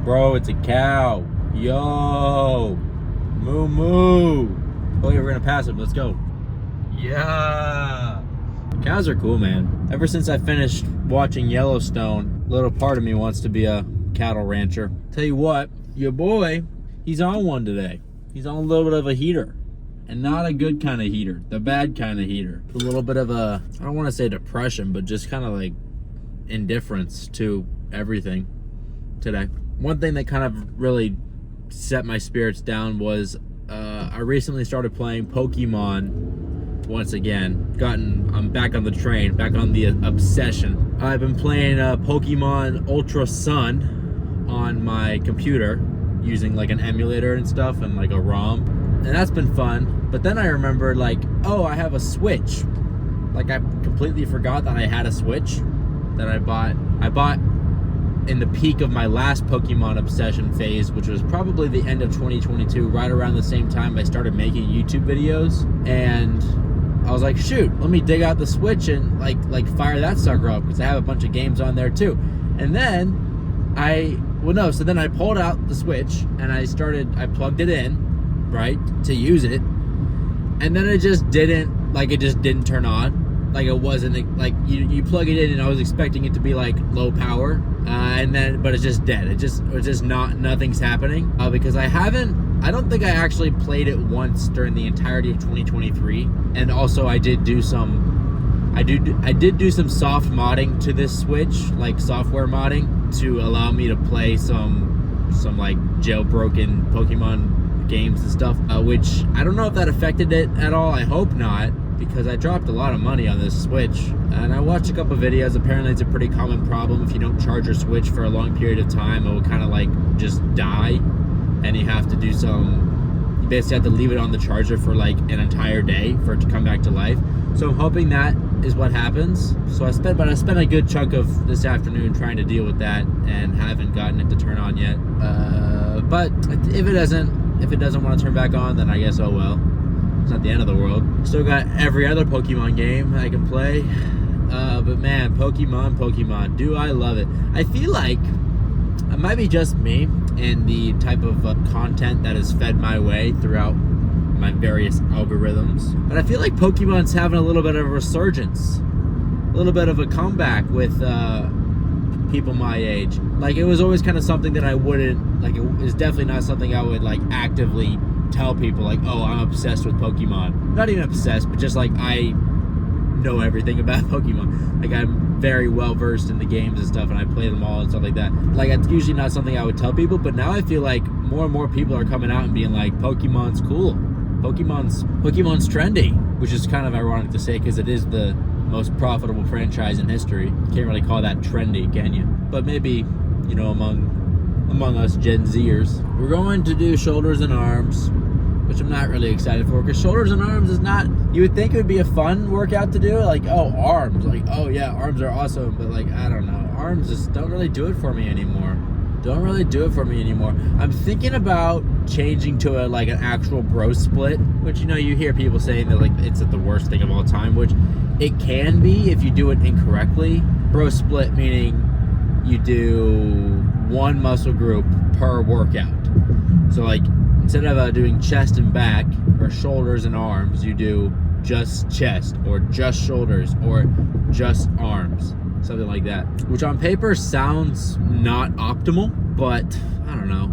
Bro, it's a cow. Yo. Moo moo. Oh yeah, we're gonna pass him. Let's go. Yeah. Cows are cool, man. Ever since I finished watching Yellowstone, a little part of me wants to be a cattle rancher. Tell you what, your boy, he's on one today. He's on a little bit of a heater. And not a good kind of heater, the bad kind of heater. A little bit of a, I don't want to say depression, but just kind of like indifference to everything today. One thing that kind of really set my spirits down was I recently started playing Pokemon once again. I'm back on the train, back on the obsession. I've been playing Pokemon Ultra Sun on my computer using like an emulator and stuff and like a ROM. And that's been fun. But then I remembered like, oh, I have a Switch. Like I completely forgot that I had a Switch that I bought. I bought in the peak of my last Pokemon obsession phase, which was probably the end of 2022, right around the same time I started making YouTube videos. And I was like, shoot, let me dig out the Switch and like fire that sucker up because I have a bunch of games on there too. And then so then I pulled out the Switch and I plugged it in, right, to use it. And then it just didn't turn on. Like it wasn't like you plug it in and I was expecting it to be like low power, but it's just dead. It's just nothing's happening because I don't think I actually played it once during the entirety of 2023. And also I did do some soft modding to this Switch, like software modding to allow me to play some like jailbroken Pokemon games and stuff, which I don't know if that affected it at all. I hope not, because I dropped a lot of money on this Switch. And I watched a couple videos. Apparently it's a pretty common problem. If you don't charge your Switch for a long period of time, it will kind of like just die, and you basically have to leave it on the charger for like an entire day for it to come back to life. So I'm hoping that is what happens. So I spent a good chunk of this afternoon trying to deal with that and haven't gotten it to turn on yet. But if it doesn't want to turn back on, then I guess oh well. It's not the end of the world. Still got every other Pokemon game I can play. But man, Pokemon, do I love it. I feel like it might be just me and the type of content that is fed my way throughout my various algorithms. But I feel like Pokemon's having a little bit of a resurgence. A little bit of a comeback with people my age. Like it was always kind of something that I wouldn't, like it was definitely not something I would like actively tell people like, oh, I'm obsessed with Pokemon. Not even obsessed, but just like I know everything about Pokemon. Like I'm very well versed in the games and stuff, and I play them all and stuff like that. Like it's usually not something I would tell people, but now I feel like more and more people are coming out and being like, Pokemon's cool. Pokemon's trendy, which is kind of ironic to say because it is the most profitable franchise in history. Can't really call that trendy, can you? But maybe, you know, among us Gen Zers. We're going to do shoulders and arms, which I'm not really excited for because shoulders and arms is not, you would think it would be a fun workout to do, like, oh, arms, like, oh yeah, arms are awesome, but like, I don't know, arms just don't really do it for me anymore. I'm thinking about changing to an actual bro split, which, you know, you hear people saying that like it's the worst thing of all time, which it can be if you do it incorrectly. Bro split meaning you do one muscle group per workout. So like instead of doing chest and back or shoulders and arms, you do just chest or just shoulders or just arms, something like that, which on paper sounds not optimal, but I don't know.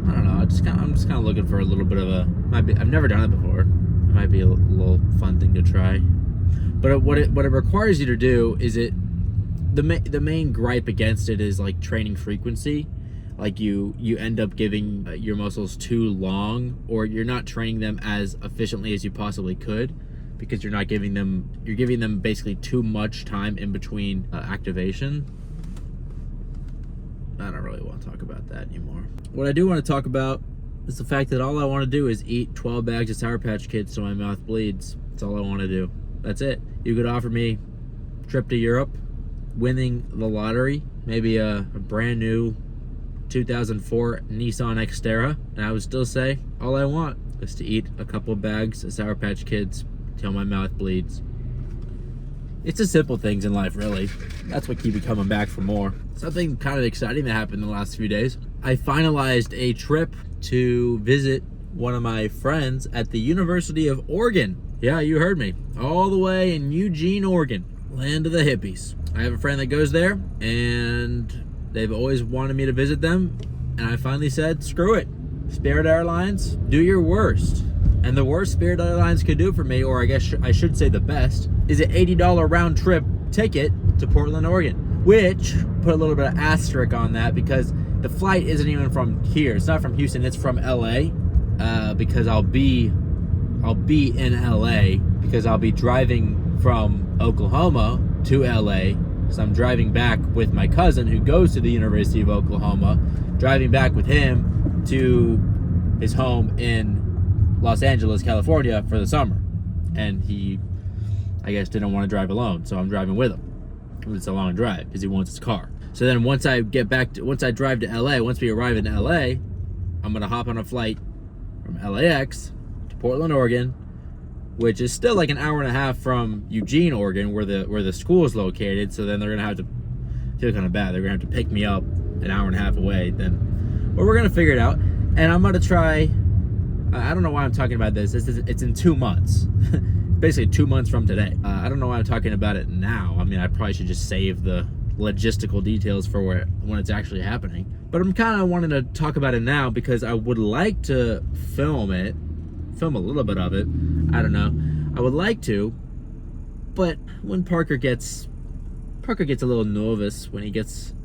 I'm just kind of looking for a little bit of I've never done it before. It might be a little fun thing to try. But what it requires you to do is the main gripe against it is like training frequency. Like you end up giving your muscles too long, or you're not training them as efficiently as you possibly could because you're giving them basically too much time in between activation. I don't really want to talk about that anymore. What I do want to talk about is the fact that all I want to do is eat 12 bags of Sour Patch Kids so my mouth bleeds. That's all I want to do. That's it. You could offer me a trip to Europe, winning the lottery, maybe a brand new 2004 Nissan Xterra, and I would still say all I want is to eat a couple bags of Sour Patch Kids till my mouth bleeds. It's the simple things in life, really. That's what keep me coming back for more. Something kind of exciting that happened in the last few days. I finalized a trip to visit one of my friends at the University of Oregon. Yeah, you heard me. All the way in Eugene, Oregon, land of the hippies. I have a friend that goes there, and they've always wanted me to visit them, and I finally said, screw it. Spirit Airlines, do your worst. And the worst Spirit Airlines could do for me, or I guess I should say the best, is an $80 round trip ticket to Portland, Oregon. Which, put a little bit of asterisk on that, because the flight isn't even from here. It's not from Houston, it's from LA. Because I'll be in LA, because I'll be driving from Oklahoma to LA. So I'm driving back with my cousin who goes to the University of Oklahoma, driving back with him to his home in Los Angeles, California for the summer. And he, I guess, didn't want to drive alone, so I'm driving with him. It's a long drive because he wants his car. So then once I drive to LA, once we arrive in LA, I'm gonna hop on a flight from LAX to Portland, Oregon, which is still like an hour and a half from Eugene, Oregon, where the school is located. So then they're gonna have to, feel kind of bad, they're gonna have to pick me up an hour and a half away then. But we're gonna figure it out. And I'm gonna try, I don't know why I'm talking about this. It's in 2 months. Basically 2 months from today. I don't know why I'm talking about it now. I mean, I probably should just save the logistical details for when it's actually happening. But I'm kind of wanting to talk about it now because I would like to film a little bit of it. I don't know. I would like to, but when Parker gets a little nervous when he gets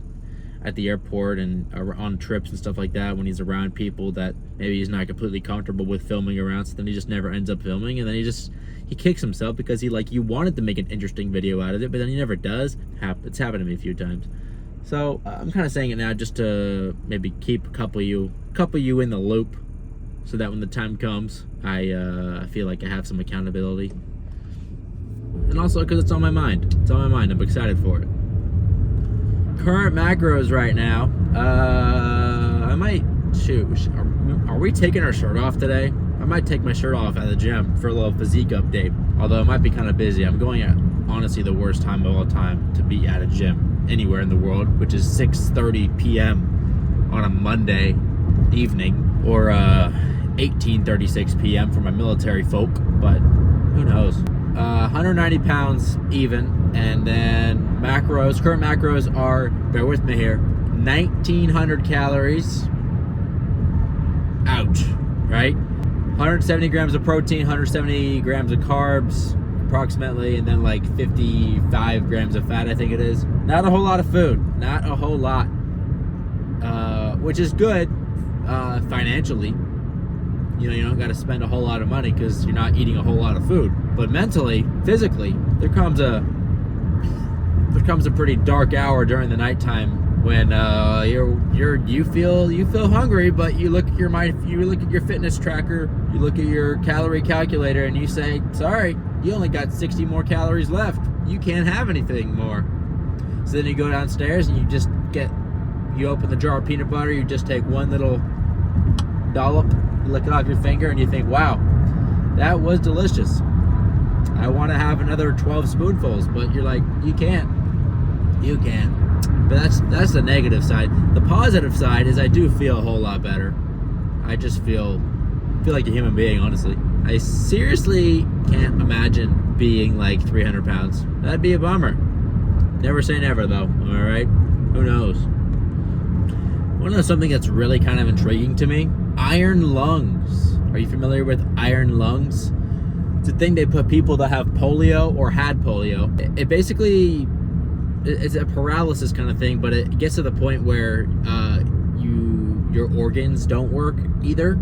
at the airport and on trips and stuff like that, when he's around people that maybe he's not completely comfortable with filming around, so then he just never ends up filming, and then he kicks himself because you wanted to make an interesting video out of it, but then he never does. It's happened to me a few times. So I'm kind of saying it now just to maybe keep a couple of you in the loop, so that when the time comes, I feel like I have some accountability. And also because it's on my mind. It's on my mind. I'm excited for it. Current macros right now. I might shoot. Are we taking our shirt off today? I might take my shirt off at the gym for a little physique update. Although it might be kind of busy. I'm going at honestly the worst time of all time to be at a gym anywhere in the world, which is 6:30 p.m. on a Monday evening, or 18:36 p.m. for my military folk. But who knows? 190 pounds even, and then macros. Current macros are, bear with me here, 1,900 calories. Ouch, right? 170 grams of protein, 170 grams of carbs, approximately, and then like 55 grams of fat, I think it is. Not a whole lot of food, not a whole lot, which is good financially. You know, you don't got to spend a whole lot of money because you're not eating a whole lot of food. But mentally, physically, there comes a pretty dark hour during the nighttime when you feel hungry, but you look at your fitness tracker, you look at your calorie calculator, and you say, sorry, you only got 60 more calories left. You can't have anything more. So then you go downstairs and you open the jar of peanut butter, you just take one little dollop, you lick it off your finger, and you think, wow, that was delicious. I want to have another 12 spoonfuls, but you're like, you can't. But that's the negative side. The positive side is I do feel a whole lot better. I just feel like a human being, honestly. I seriously can't imagine being like 300 pounds. That'd be a bummer. Never say never, though. All right? Who knows? Want to know something that's really kind of intriguing to me? Iron lungs. Are you familiar with iron lungs? It's a thing they put people that have polio or had polio. It basically, it's a paralysis kind of thing, but it gets to the point where your organs don't work either.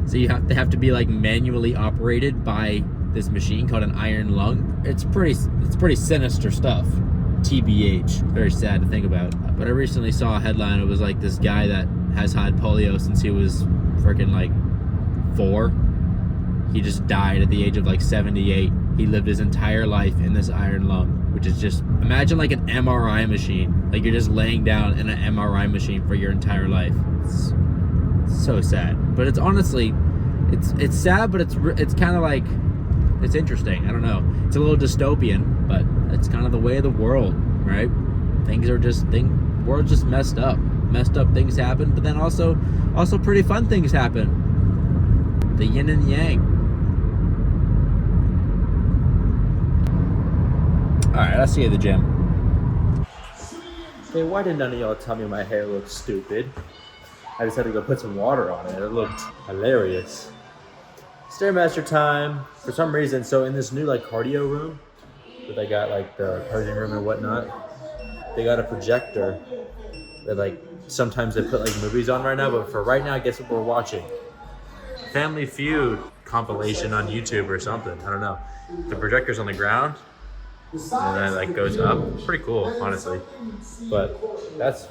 So they have to be like manually operated by this machine called an iron lung. It's pretty sinister stuff. TBH. Very sad to think about. But I recently saw a headline. It was like this guy that has had polio since he was freaking like 4. He just died at the age of like 78. He lived his entire life in this iron lung, which is just, imagine like an MRI machine. Like you're just laying down in an MRI machine for your entire life. It's so sad. But it's honestly, it's sad, but it's kind of like, It's interesting. I don't know. It's a little dystopian, but it's kind of the way of the world, right? World's just messed up. Messed up things happen, but then also pretty fun things happen. The yin and yang. All right, I'll see you at the gym. Hey, why did none of y'all tell me my hair looked stupid? I just had to go put some water on it. It looked hilarious. Stairmaster time. For some reason, so in this new like cardio room, where they got like the cardio room and whatnot, they got a projector that like sometimes they put like movies on right now, but for right now, guess what we're watching? Family Feud compilation on YouTube or something. I don't know. The projector's on the ground, and then it like goes up. Pretty cool, honestly. But that's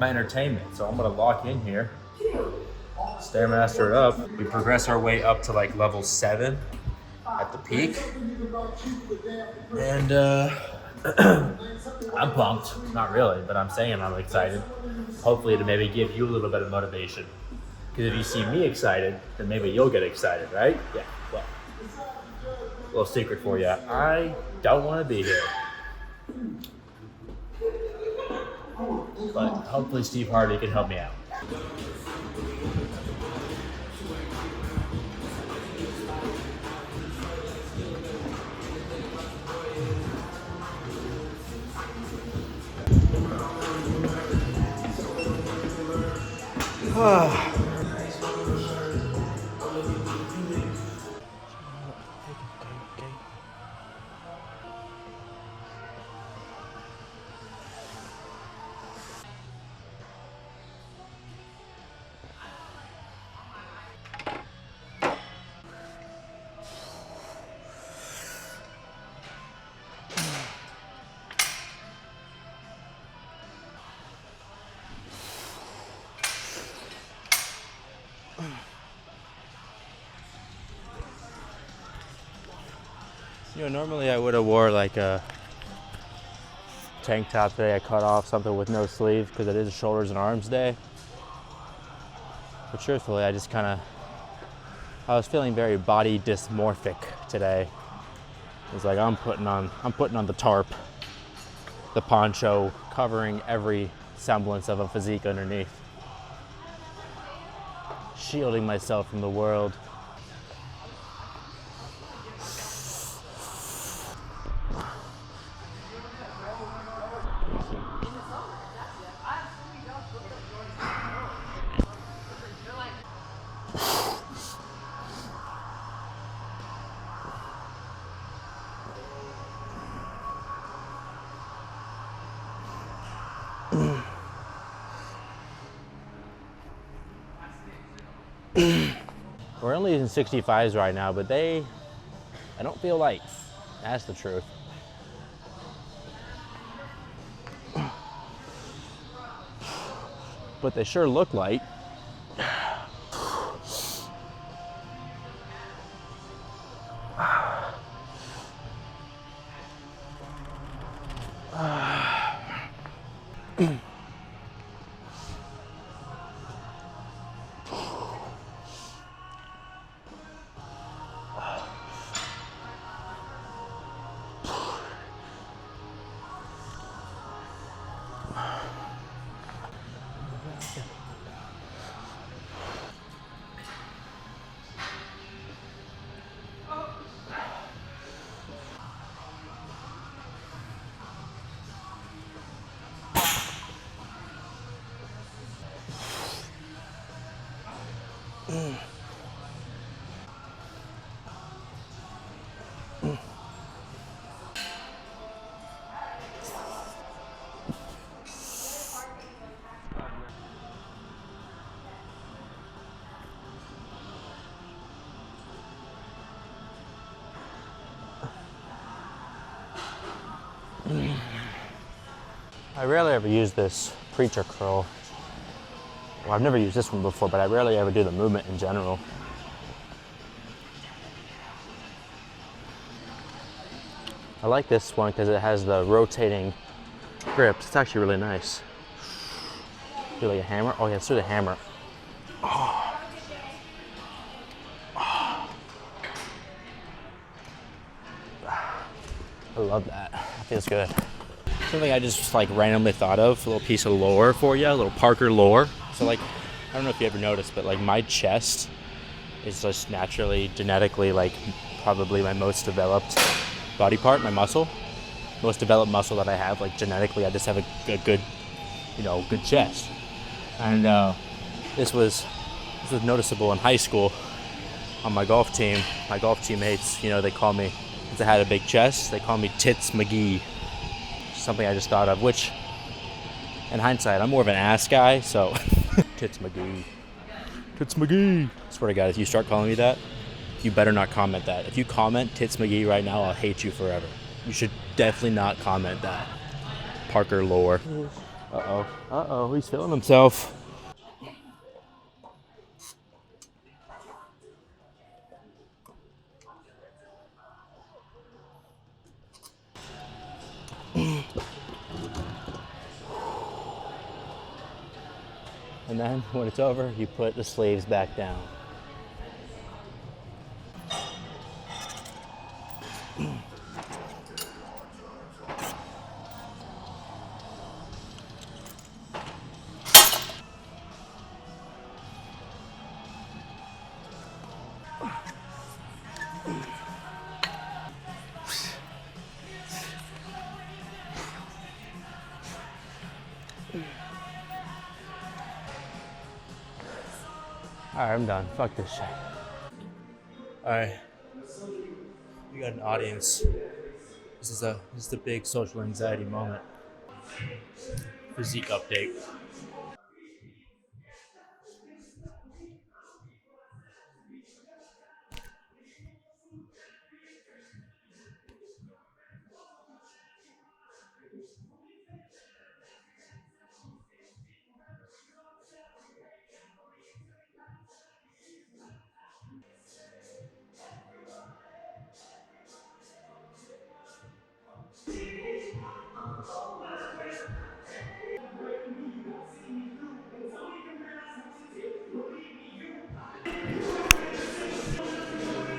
my entertainment. So I'm gonna lock in here, Stairmaster it up. We progress our way up to like level 7 at the peak, and I'm pumped. Not really, but I'm saying I'm excited. Hopefully to maybe give you a little bit of motivation. Because if you see me excited, then maybe you'll get excited, right? Yeah, well, little secret for you. I don't want to be here. But hopefully Steve Harvey can help me out. You know, normally I would have wore like a tank top today. I cut off something with no sleeve because it is shoulders and arms day. But truthfully, I was feeling very body dysmorphic today. It's like I'm putting on the tarp, the poncho, covering every semblance of a physique underneath, shielding myself from the world. We're only using 65s right now, but I don't feel light. That's the truth. But they sure look light. I rarely ever use this preacher curl. Well, I've never used this one before, but I rarely ever do the movement in general. I like this one because it has the rotating grips. It's actually really nice. Do like a hammer? Oh yeah, let's do the hammer. Oh. Oh. I love that. That feels good. Something I just like randomly thought of, a little piece of lore for you, a little Parker lore. So like, I don't know if you ever noticed, but like my chest is just naturally, genetically, like probably my most developed body part, my muscle. Most developed muscle that I have, like genetically, I just have a good, good chest. And this was noticeable in high school on my golf team. My golf teammates, they call me, because I had a big chest, they call me Tits McGee. Something I just thought of, which in hindsight, I'm more of an ass guy, so Tits McGee. Tits McGee. I swear to God, if you start calling me that, you better not comment that. If you comment Tits McGee right now, I'll hate you forever. You should definitely not comment that. Parker lore. Uh-oh, he's feeling himself. And then, when it's over, you put the sleeves back down. Alright, I'm done. Fuck this shit. Alright. We got an audience. This is the big social anxiety moment. Physique update.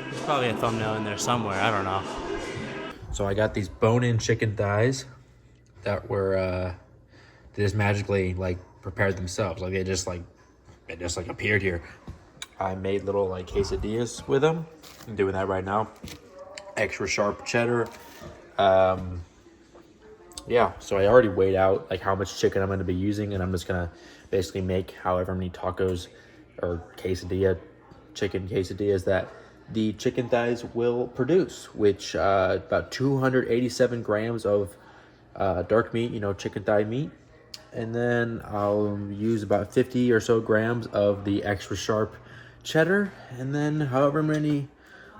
There's probably a thumbnail in there somewhere. I don't know. So I got these bone-in chicken thighs that were they just magically like prepared themselves. Like they just appeared here. I made little like quesadillas with them. I'm doing that right now. Extra sharp cheddar. Yeah, so I already weighed out like how much chicken I'm going to be using, and I'm just going to basically make however many tacos or chicken quesadillas that the chicken thighs will produce, which about 287 grams of dark meat, chicken thigh meat. And then I'll use about 50 or so grams of the extra sharp cheddar, and then however many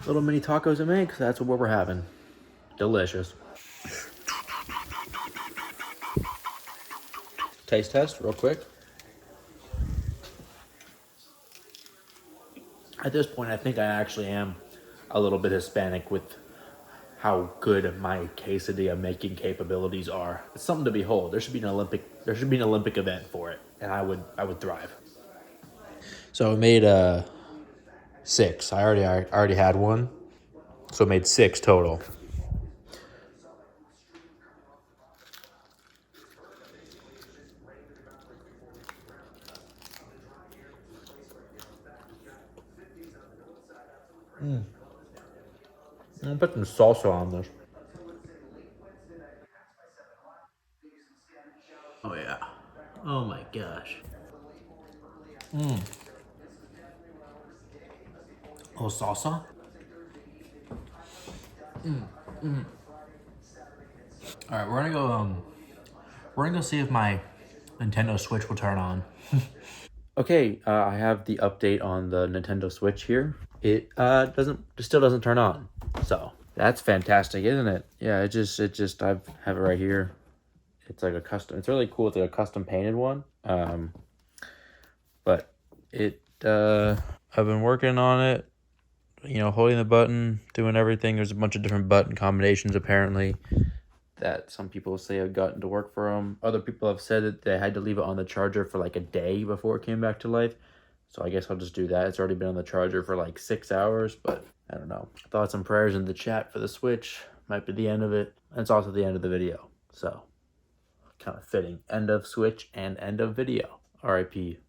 little mini tacos it makes, that's what we're having. Delicious. Taste test real quick. At this point, I think I actually am a little bit Hispanic with how good my quesadilla making capabilities are. It's something to behold. There should be an Olympic event for it, and I would thrive. So I made 6. I already had one, so I made 6 total. I'll put some salsa on this. Oh yeah. Oh my gosh. Oh, salsa? Alright, we're gonna go see if my Nintendo Switch will turn on. Okay, I have the update on the Nintendo Switch here. It still doesn't turn on. So that's fantastic, isn't it? Yeah, it just I have it right here. It's like it's really cool. It's like a custom painted one. But I've been working on it, holding the button, doing everything. There's a bunch of different button combinations apparently that some people say have gotten to work for them. Other people have said that they had to leave it on the charger for like a day before it came back to life. So I guess I'll just do that. It's already been on the charger for like 6 hours, but I don't know. Thoughts and prayers in the chat for the Switch. might be the end of it. And it's also the end of the video. So, kind of fitting. End of Switch and end of video. RIP